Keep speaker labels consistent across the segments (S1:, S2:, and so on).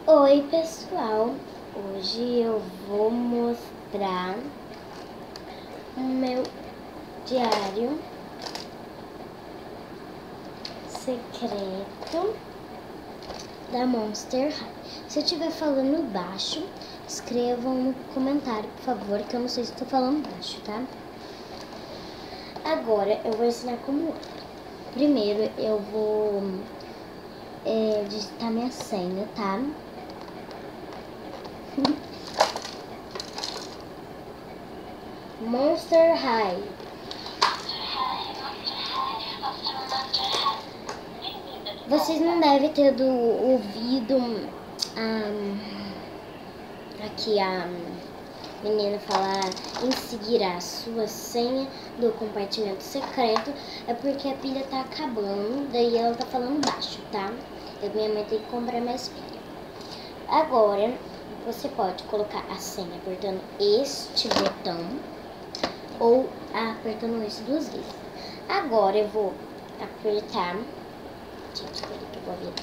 S1: Oi pessoal, hoje eu vou mostrar o meu diário secreto da Monster High. Se eu estiver falando baixo, escrevam no comentário, por favor, que eu não sei se estou falando baixo, tá? Agora eu vou ensinar como é. Primeiro eu vou digitar minha senha, tá? Monster High. Vocês não devem ter ouvido aqui a menina falar em seguir a sua senha do compartimento secreto. É porque a pilha tá acabando, daí ela tá falando baixo, tá? Minha mãe tem que comprar mais pilha. Agora, você pode colocar a senha apertando este botão ou apertando esse duas vezes. Agora eu vou apertar. Gente, espera que eu vou ver.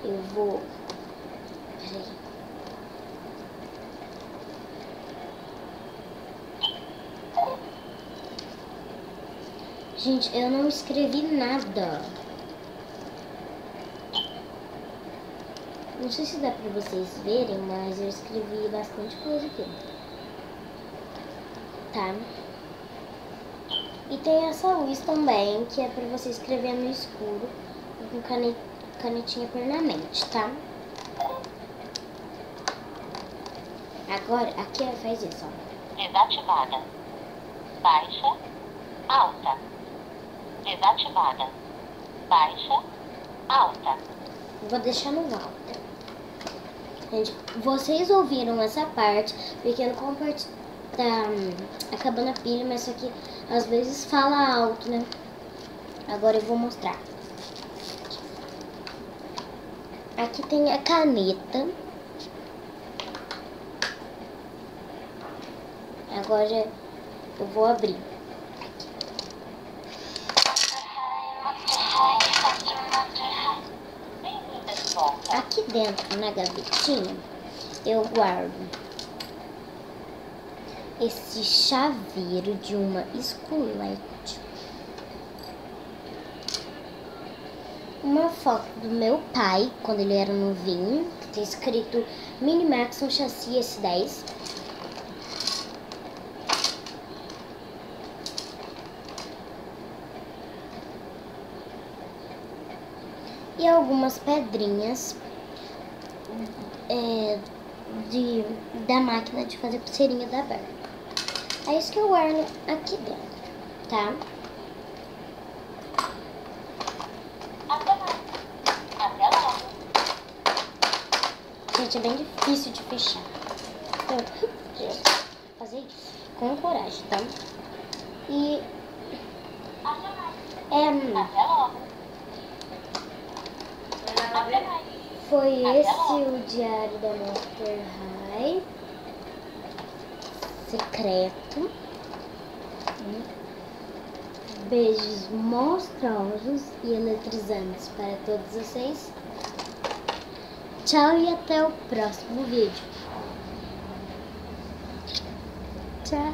S1: Eu vou. Peraí. Gente, eu não escrevi nada. Não sei se dá pra vocês verem, mas eu escrevi bastante coisa aqui. Tá? E tem essa luz também, que é pra você escrever no escuro com canetinha permanente, tá? Agora, aqui ela faz isso, ó.
S2: Desativada. Baixa. Alta. Desativada. Baixa. Alta.
S1: Vou deixar no alta. Gente, vocês ouviram essa parte, porque no compart tá acabando a pilha, mas só que às vezes fala alto, né? Agora eu vou mostrar. Aqui tem a caneta. Agora eu vou abrir. Aqui dentro, na gavetinha, eu guardo esse chaveiro de uma esculete, uma foto do meu pai, quando ele era novinho, que tem escrito Mini Maxon Chassi S10. E algumas pedrinhas da máquina de fazer pulseirinha da Barbie. É isso que eu guardo aqui dentro, tá?
S2: Até logo.
S1: Gente, é bem difícil de fechar. Então, fazer isso com coragem, tá? E
S2: Até logo.
S1: foi esse o diário da Monster High secreto. Beijos monstruosos e eletrizantes para todos vocês. Tchau e até o próximo vídeo. Tchau.